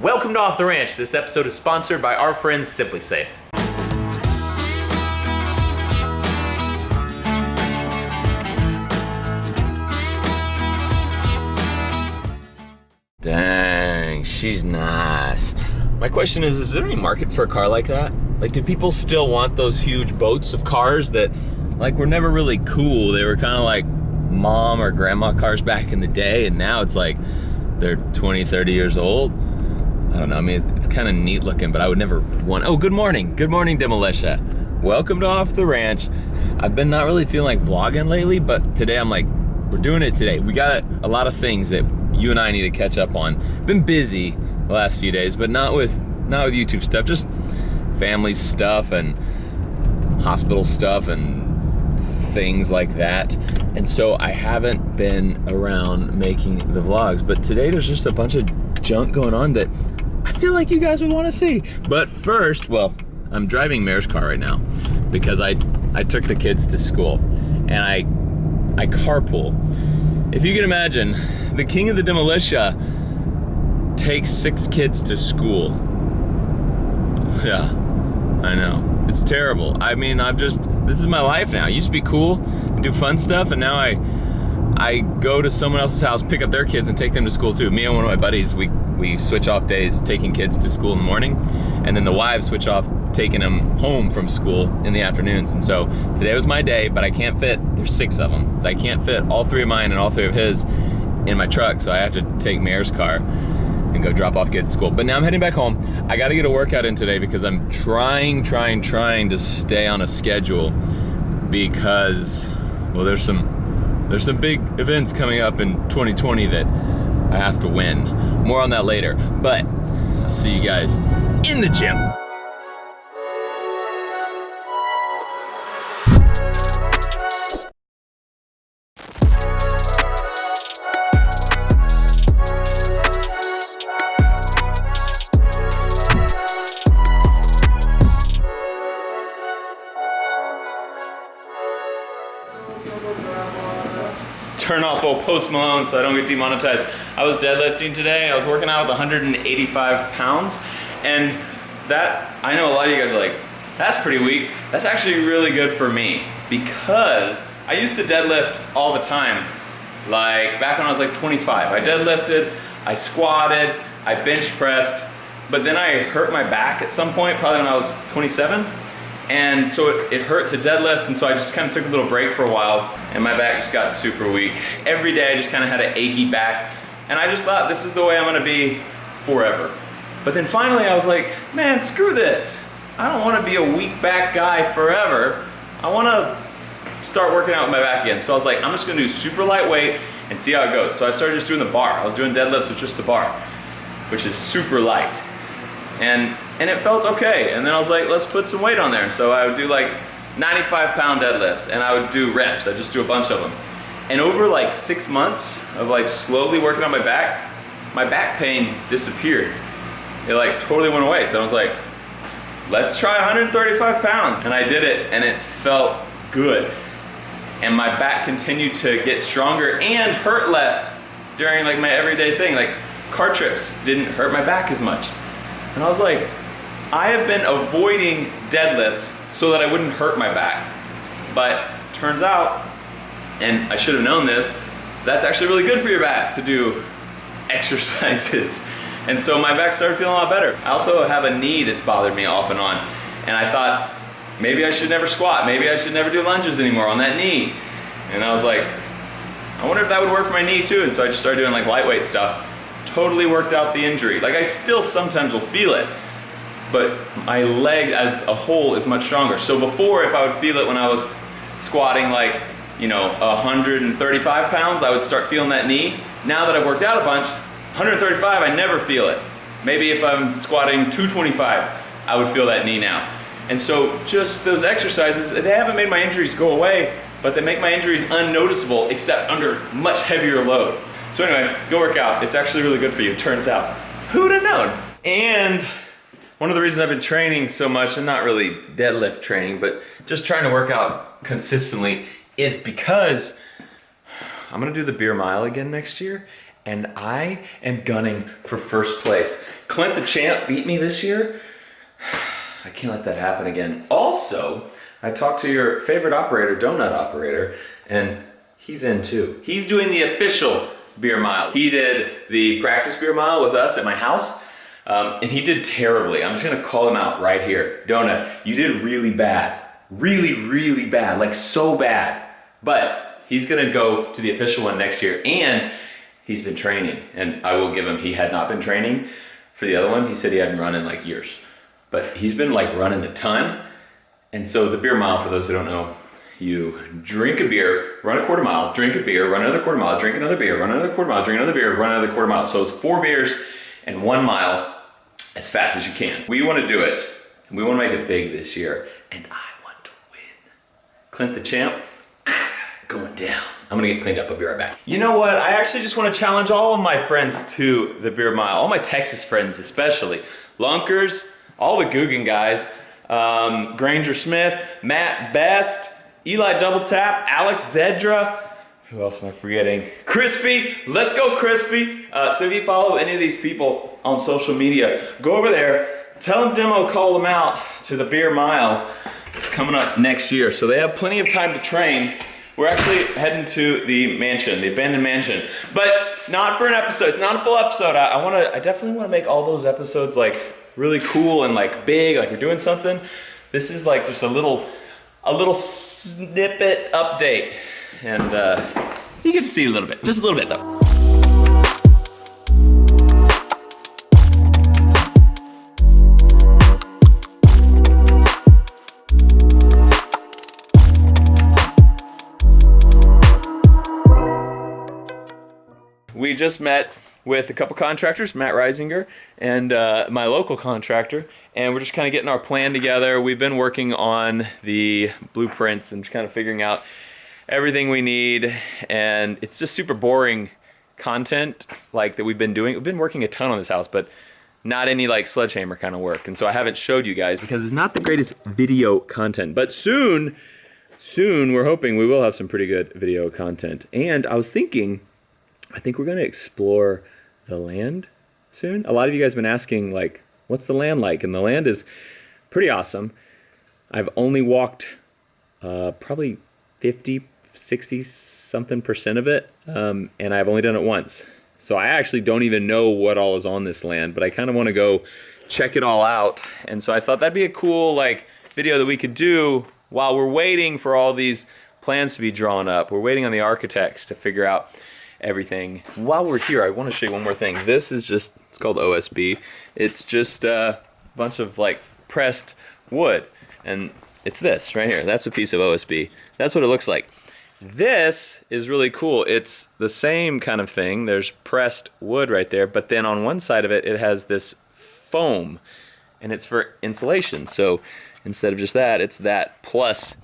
Welcome to Off the Ranch. This episode is sponsored by our friends Simply Safe. Dang, she's nice. My question is there any market for a car like that? Like, do people still want those huge boats of cars that, like, were never really cool? They were kind of like mom or grandma cars back in the day, and now it's like they're 20, 30 years old. I don't know, I mean, it's kind of neat looking, but I would never want... Oh, good morning, Demolitia. Welcome to Off the Ranch. I've been not really feeling like vlogging lately, but today I'm like, we're doing it today. We got a lot of things that you and I need to catch up on. Been busy the last few days, but not with YouTube stuff, just family stuff and hospital stuff and things like that. And so I haven't been around making the vlogs, but today there's just a bunch of junk going on that I feel like you guys would want to see. But first, well, I'm driving Mare's car right now because I took the kids to school and I carpool. If you can imagine, the king of the Demolitia takes 6 kids to school. Yeah, I know. It's terrible. I mean, this is my life now. I used to be cool and do fun stuff, and now I go to someone else's house, pick up their kids, and take them to school too. Me and one of my buddies, we switch off days taking kids to school in the morning, and then the wives switch off taking them home from school in the afternoons. And so today was my day, but I can't fit, there's 6 of them. I can't fit all 3 of mine and all 3 of his in my truck, so I have to take Mare's car and go drop off kids at school. But now I'm heading back home. I gotta get a workout in today because I'm trying to stay on a schedule because, well, there's some big events coming up in 2020 that I have to win. More on that later, but I'll see you guys in the gym. Turn off old Post Malone so I don't get demonetized. I was deadlifting today. I was working out with 185 pounds, and that, I know a lot of you guys are like, that's pretty weak. That's actually really good for me because I used to deadlift all the time. Like back when I was like 25, I deadlifted, I squatted, I bench pressed, but then I hurt my back at some point, probably when I was 27. And so it hurt to deadlift, and so I just kind of took a little break for a while, and my back just got super weak. Every day I just kind of had an achy back, and I just thought, this is the way I'm gonna be forever. But then finally I was like, man, screw this. I don't wanna be a weak back guy forever. I wanna start working out with my back again. So I was like, I'm just gonna do super lightweight and see how it goes. So I started just doing the bar. I was doing deadlifts with just the bar, which is super light. And it felt okay. And then I was like, let's put some weight on there. So I would do like 95-pound deadlifts, and I would do reps. I'd just do a bunch of them. And over like 6 months of like slowly working on my back pain disappeared. It like totally went away. So I was like, let's try 135 pounds. And I did it, and it felt good. And my back continued to get stronger and hurt less during like my everyday thing. Like car trips didn't hurt my back as much. And I was like, I have been avoiding deadlifts so that I wouldn't hurt my back. But turns out, and I should have known this, that's actually really good for your back to do exercises. And so my back started feeling a lot better. I also have a knee that's bothered me off and on. And I thought, maybe I should never squat. Maybe I should never do lunges anymore on that knee. And I was like, I wonder if that would work for my knee too. And so I just started doing like lightweight stuff. Totally worked out the injury. Like I still sometimes will feel it, but my leg as a whole is much stronger. So before, if I would feel it when I was squatting like, 135 pounds, I would start feeling that knee. Now that I've worked out a bunch, 135, I never feel it. Maybe if I'm squatting 225, I would feel that knee now. And so just those exercises, they haven't made my injuries go away, but they make my injuries unnoticeable except under much heavier load. So anyway, go work out. It's actually really good for you, turns out. Who'd have known? And one of the reasons I've been training so much, and not really deadlift training, but just trying to work out consistently, is because I'm gonna do the beer mile again next year, and I am gunning for first place. Clint the Champ beat me this year. I can't let that happen again. Also, I talked to your favorite operator, Donut Operator, and he's in too. He's doing the official beer mile. He did the practice beer mile with us at my house, and he did terribly. I'm just gonna call him out right here. Donut, you did really bad. Really, really bad, like so bad. But he's gonna go to the official one next year, and he's been training. And I will give him, he had not been training for the other one. He said he hadn't run in like years. But he's been like running a ton. And so the beer mile, for those who don't know, you drink a beer, run a quarter mile, drink a beer, run another quarter mile, drink another beer, run another quarter mile, drink another beer, run another quarter mile. So it's 4 beers and 1 mile as fast as you can. We want to do it, and we want to make it big this year. And I want to win. Clint the Champ, going down. I'm gonna get cleaned up. I'll be right back. You know what? I actually just want to challenge all of my friends to the beer mile. All my Texas friends especially. Lunkers, all the Guggen guys. Granger Smith, Matt Best, Eli Double Tap, Alex Zedra. Who else am I forgetting? Crispy. Let's go, Crispy. So if you follow any of these people on social media, go over there, tell them Demo call them out to the beer mile. It's coming up next year, so they have plenty of time to train. We're actually heading to the mansion, the abandoned mansion, but not for an episode. It's not a full episode. I definitely want to make all those episodes like really cool and like big, like we're doing something. This is like just a little snippet update, and you get to see a little bit, just a little bit though. We just met with a couple contractors, Matt Reisinger and my local contractor, and we're just kind of getting our plan together. We've been working on the blueprints and just kind of figuring out everything we need, and it's just super boring content like that we've been doing. We've been working a ton on this house, but not any like sledgehammer kind of work, and so I haven't showed you guys because it's not the greatest video content, but soon we're hoping we will have some pretty good video content. And I was thinking, I think we're going to explore the land soon. A lot of you guys have been asking, like, what's the land like? And the land is pretty awesome. I've only walked probably 50, 60 something percent of it, and I've only done it once. So I actually don't even know what all is on this land, but I kind of want to go check it all out. And so I thought that'd be a cool like video that we could do while we're waiting for all these plans to be drawn up. We're waiting on the architects to figure out everything. While we're here, I want to show you one more thing. This is just, it's called OSB. It's just a bunch of like pressed wood, and it's this right here. That's a piece of OSB. That's what it looks like. This is really cool. It's the same kind of thing. There's pressed wood right there, but then on one side of it, it has this foam, and it's for insulation. So instead of just that, it's that plus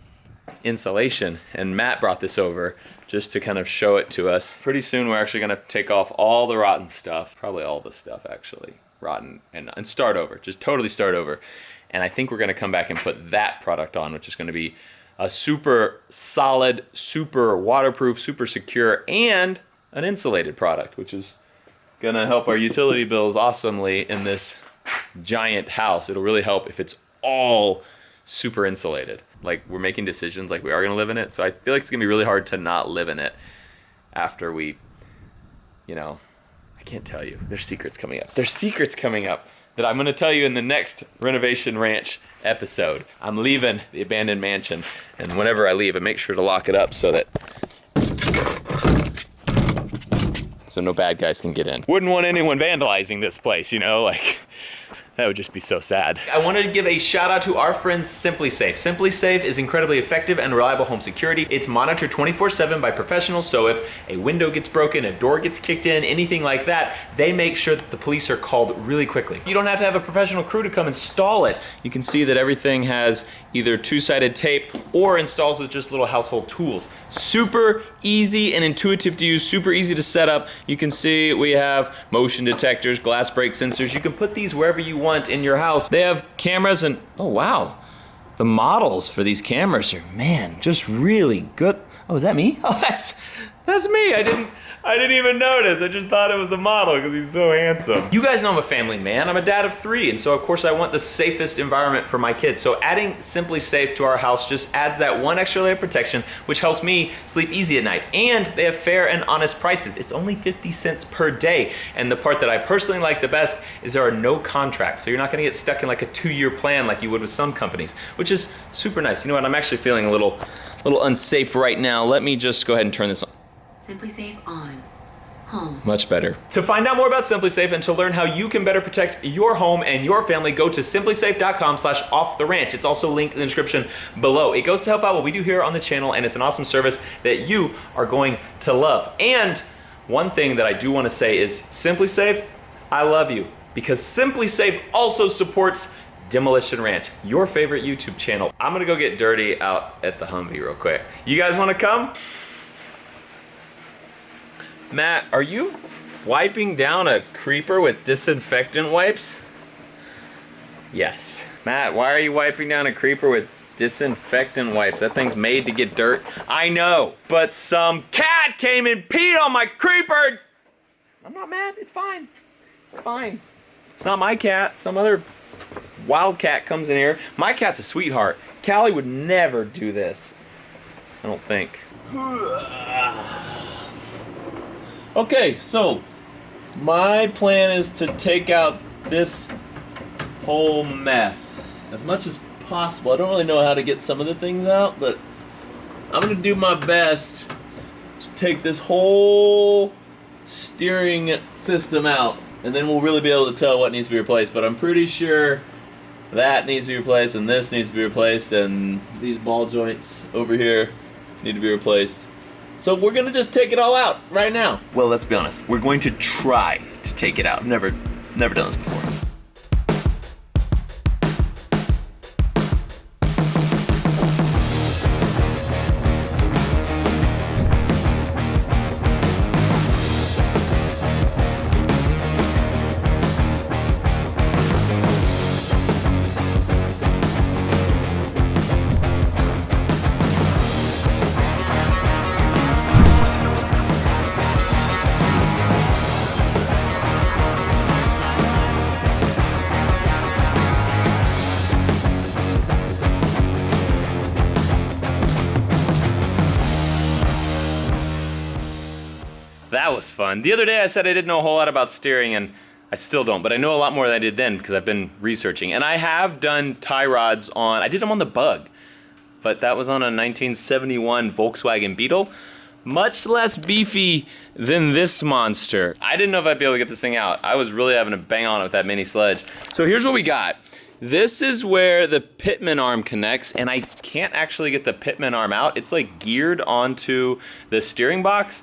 insulation. And Matt brought this over just to kind of show it to us. Pretty soon we're actually gonna take off all the rotten stuff, probably all the stuff actually, rotten, and start over, just totally start over. And I think we're gonna come back and put that product on, which is gonna be a super solid, super waterproof, super secure, and an insulated product, which is gonna help our utility bills awesomely in this giant house. It'll really help if it's all super insulated. Like, we're making decisions like we are gonna live in it, so I feel like it's gonna be really hard to not live in it after we, you know, I can't tell you. There's secrets coming up. There's secrets coming up that I'm gonna tell you in the next Renovation Ranch episode. I'm leaving the abandoned mansion, and whenever I leave, I make sure to lock it up so no bad guys can get in. Wouldn't want anyone vandalizing this place, you know, like, that would just be so sad. I wanted to give a shout out to our friends SimpliSafe. SimpliSafe is incredibly effective and reliable home security. It's monitored 24/7 by professionals, so if a window gets broken, a door gets kicked in, anything like that, they make sure that the police are called really quickly. You don't have to have a professional crew to come install it. You can see that everything has either two-sided tape or installs with just little household tools. Super easy and intuitive to use, super easy to set up. You can see we have motion detectors, glass break sensors. You can put these wherever you want in your house. They have cameras, and oh wow, the models for these cameras are, man, just really good. Oh, is that me? Oh, that's me. I I didn't even notice. I just thought it was a model because he's so handsome. You guys know I'm a family man. I'm a dad of 3, and so of course I want the safest environment for my kids. So adding Simply Safe to our house just adds that one extra layer of protection, which helps me sleep easy at night. And they have fair and honest prices. It's only 50 cents per day. And the part that I personally like the best is there are no contracts. So you're not gonna get stuck in like a 2-year plan like you would with some companies, which is super nice. You know what, I'm actually feeling a little unsafe right now. Let me just go ahead and turn this on. Simply Safe on. Home. Much better. To find out more about Simply Safe and to learn how you can better protect your home and your family, go to simplysafe.com/offtheranch. It's also linked in the description below. It goes to help out what we do here on the channel, and it's an awesome service that you are going to love. And one thing that I do want to say is Simply Safe, I love you, because Simply Safe also supports Demolition Ranch, your favorite YouTube channel. I'm gonna go get dirty out at the Humvee real quick. You guys wanna come? Matt, are you wiping down a creeper with disinfectant wipes? Yes. Matt, why are you wiping down a creeper with disinfectant wipes? That thing's made to get dirt. I know, but some cat came and peed on my creeper. I'm not mad, it's fine. It's fine. It's not my cat, some other wild cat comes in here. My cat's a sweetheart. Callie would never do this. I don't think. Okay, so my plan is to take out this whole mess as much as possible. I don't really know how to get some of the things out, but I'm gonna do my best to take this whole steering system out, and then we'll really be able to tell what needs to be replaced. But I'm pretty sure that needs to be replaced, and this needs to be replaced, and these ball joints over here need to be replaced. So we're gonna just take it all out right now. Well, let's be honest. We're going to try to take it out. I've never done this before. That was fun. The other day I said I didn't know a whole lot about steering, and I still don't, but I know a lot more than I did then because I've been researching. And I have done tie rods on, I did them on the Bug, but that was on a 1971 Volkswagen Beetle. Much less beefy than this monster. I didn't know if I'd be able to get this thing out. I was really having to bang on it with that mini sledge. So here's what we got. This is where the pitman arm connects, and I can't actually get the pitman arm out. It's like geared onto the steering box,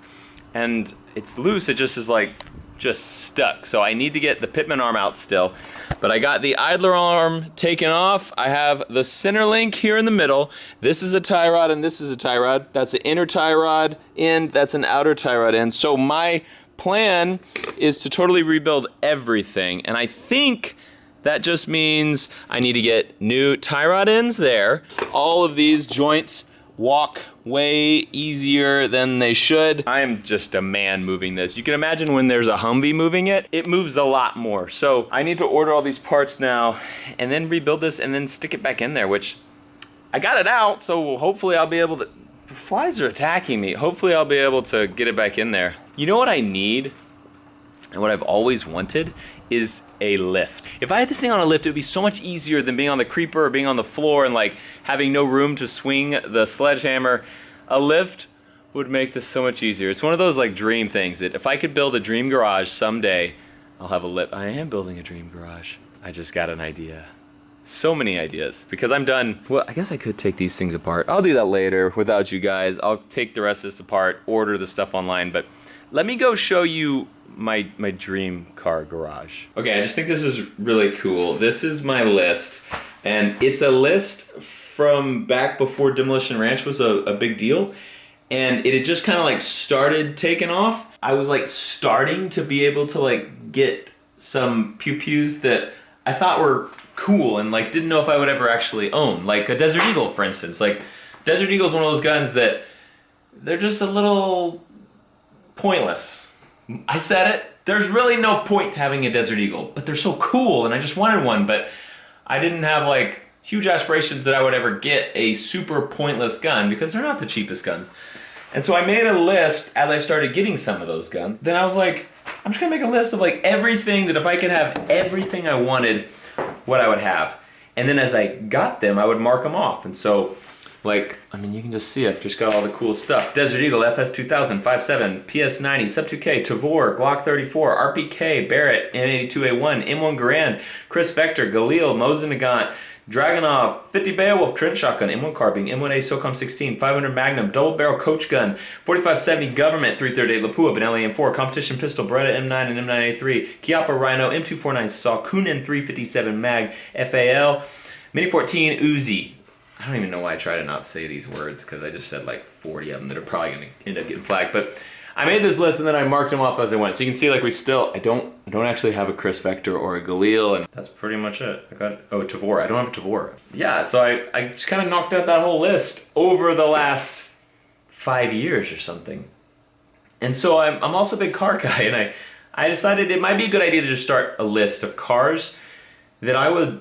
and it's loose. It just is like just stuck. So I need to get the pitman arm out still. But I got the idler arm taken off. I have the center link here in the middle. This is a tie rod and this is a tie rod. That's an inner tie rod end. That's an outer tie rod end. So my plan is to totally rebuild everything. And I think that just means I need to get new tie rod ends there. All of these joints walk way easier than they should. I am just a man moving this. You can imagine when there's a Humvee moving it, it moves a lot more. So I need to order all these parts now and then rebuild this and then stick it back in there, which I got it out, so hopefully I'll be able to, the flies are attacking me. Hopefully I'll be able to get it back in there. You know what I need and what I've always wanted is a lift. If I had this thing on a lift, it would be so much easier than being on the creeper or being on the floor and like having no room to swing the sledgehammer. A lift would make this so much easier. It's one of those like dream things that if I could build a dream garage someday, I'll have a lift. I am building a dream garage. I just got an idea. So many ideas because I'm done. Well, I guess I could take these things apart. I'll do that later without you guys. I'll take the rest of this apart, order the stuff online, but let me go show you my dream car garage. Okay, I just think this is really cool. This is my list, and it's a list from back before Demolition Ranch was a big deal, and it had just kind of like started taking off. I was like starting to be able to like get some pew-pews that I thought were cool and like didn't know if I would ever actually own. Like a Desert Eagle, for instance. Like Desert Eagle is one of those guns that they're just a little pointless. I said it. There's really no point to having a Desert Eagle, but they're so cool and I just wanted one, but I didn't have like huge aspirations that I would ever get a super pointless gun because they're not the cheapest guns. And so I made a list as I started getting some of those guns. Then I was like, I'm just gonna make a list of like everything that if I could have everything I wanted, what I would have. And then as I got them, I would mark them off. And so, like, I mean, you can just see I've just got all the cool stuff. Desert Eagle, FS2000, 5.7, PS90, Sub-2K, Tavor, Glock 34, RPK, Barrett, M82A1, M1 Garand, Chris Vector, Galil, Mosin Nagant, Dragunov, 50 Beowulf, Trent Shotgun, M1 Carbine, M1A SOCOM 16, 500 Magnum, Double Barrel Coach Gun, 4570 Government, 338 Lapua, Benelli M4, Competition Pistol, Beretta M9 and M9A3, Chiappa Rhino, M249 Saw, Kunin 357 Mag, FAL, Mini 14 Uzi. I don't even know why I try to not say these words because I just said like 40 of them that are probably going to end up getting flagged. But I made this list and then I marked them off as I went. So you can see like I don't actually have a Chris Vector or a Galil, and that's pretty much it. I got, Tavor. I don't have a Tavor. Yeah, so I just kind of knocked out that whole list over the last 5 years or something. And so I'm also a big car guy, and I decided it might be a good idea to just start a list of cars that I would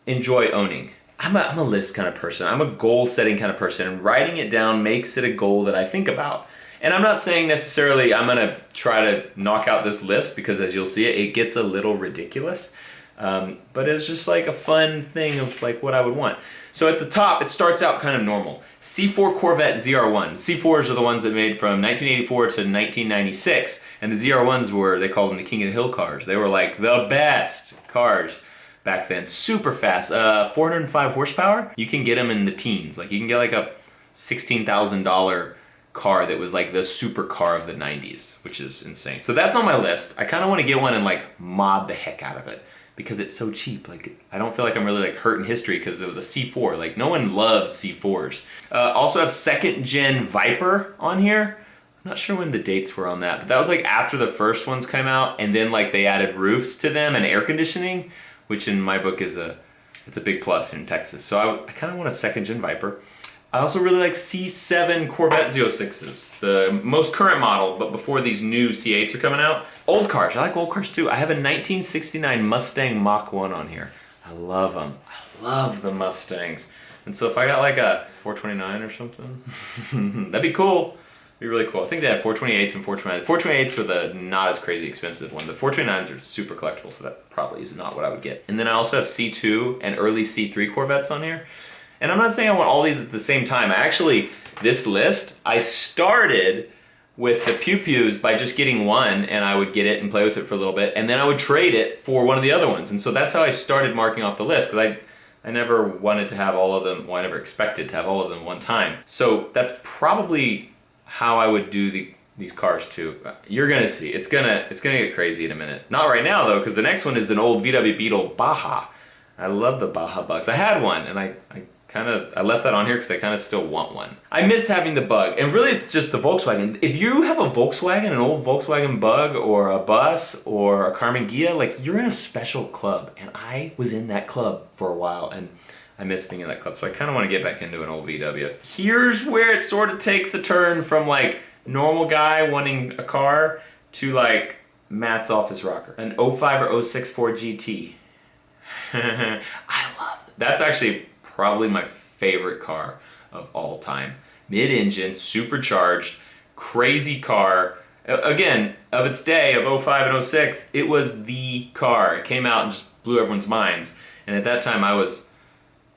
enjoy owning. I'm a list kind of person. I'm a goal setting kind of person, and writing it down makes it a goal that I think about. And I'm not saying necessarily I'm gonna try to knock out this list because as you'll see it gets a little ridiculous. But it's just like a fun thing of like what I would want. So at the top, it starts out kind of normal. C4 Corvette ZR1. C4s are the ones that made from 1984 to 1996. And the ZR1s were, they called them the King of the Hill cars. They were like the best cars back then. Super fast. 405 horsepower. You can get them in the teens. Like you can get like a $16,000 car that was like the super car of the 90s, which is insane. So that's on my list. I kind of want to get one and like mod the heck out of it because it's so cheap. Like I don't feel like I'm really like hurting history because it was a C4. Like no one loves C4s. Also have second gen Viper on here. I'm not sure when the dates were on that, but that was like after the first ones came out, and then like they added roofs to them and air conditioning, which in my book is it's a big plus in Texas. So I kind of want a second gen Viper. I also really like C7 Corvette Z06s, the most current model, but before these new C8s are coming out. Old cars, I like old cars too. I have a 1969 Mustang Mach 1 on here. I love them. I love the Mustangs. And so if I got like a 429 or something, that'd be cool. Be really cool. I think they have 428s and 429s. 428s are the not as crazy expensive one. The 429s are super collectible, so that probably is not what I would get. And then I also have C2 and early C3 Corvettes on here. And I'm not saying I want all these at the same time. This list, I started with the Pew Pews by just getting one, and I would get it and play with it for a little bit, and then I would trade it for one of the other ones. And so that's how I started marking off the list, because I never wanted to have all of them, well, I never expected to have all of them one time. So that's probably how I would do these cars too. You're gonna see, it's gonna get crazy in a minute. Not right now though, because the next one is an old VW Beetle Baja. I love the Baja Bugs. I had one, and I left that on here because I kind of still want one. I miss having the Bug, and really it's just the Volkswagen. If you have a Volkswagen, an old Volkswagen Bug, or a bus, or a Carmen Ghia, like you're in a special club, and I was in that club for a while, and I miss being in that club, so I kind of want to get back into an old VW. Here's where it sort of takes a turn from like normal guy wanting a car to like Matt's office rocker. An 05 or 06 Ford GT. I love it. That's actually probably my favorite car of all time. Mid-engine, supercharged, crazy car. Again, of its day, of 05 and 06, it was the car. It came out and just blew everyone's minds. And at that time I was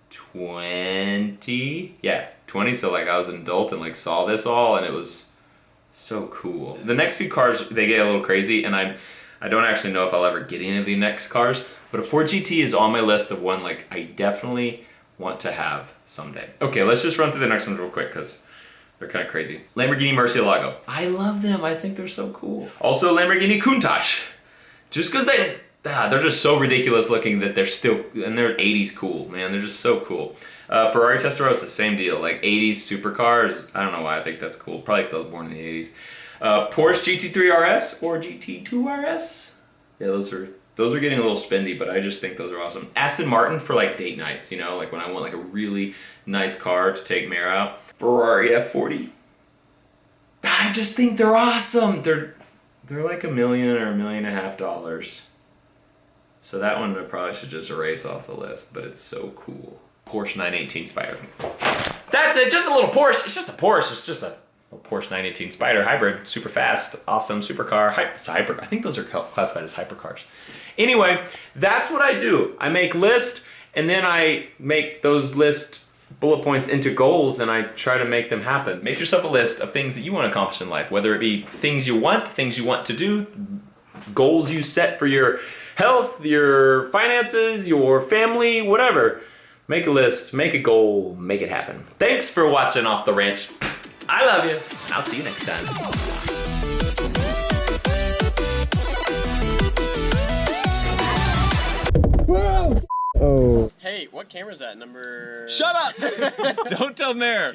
20. Yeah, 20, so like I was an adult and like saw this all, and it was so cool. The next few cars, they get a little crazy, and I don't actually know if I'll ever get any of the next cars, but a Ford GT is on my list of one like I definitely want to have someday. Okay, let's just run through the next ones real quick because they're kind of crazy. Lamborghini Murcielago. I love them. I think they're so cool. Also Lamborghini Countach. Just because they're just so ridiculous looking that they're still, and they're 80s cool, man. They're just so cool. Ferrari Testarossa, same deal. Like 80s supercars. I don't know why I think that's cool. Probably because I was born in the 80s. Porsche GT3 RS or GT2 RS. Yeah, those are getting a little spendy, but I just think those are awesome. Aston Martin for like date nights, you know, like when I want like a really nice car to take Mare out. Ferrari F40. I just think they're awesome. They're like $1 million or $1.5 million. So that one I probably should just erase off the list, but it's so cool. Porsche 918 Spider. That's it, just a little Porsche. It's just a Porsche. It's just a Porsche 918 Spider hybrid, super fast, awesome supercar. It's a hyper. I think those are classified as hypercars. Anyway, that's what I do. I make lists, and then I make those list bullet points into goals, and I try to make them happen. Make yourself a list of things that you want to accomplish in life, whether it be things you want to do, goals you set for your health, your finances, your family, whatever. Make a list, make a goal, make it happen. Thanks for watching Off the Ranch. I love you. I'll see you next time. Oh. Hey, what camera is that? Number... Shut up! Don't tell Mayor.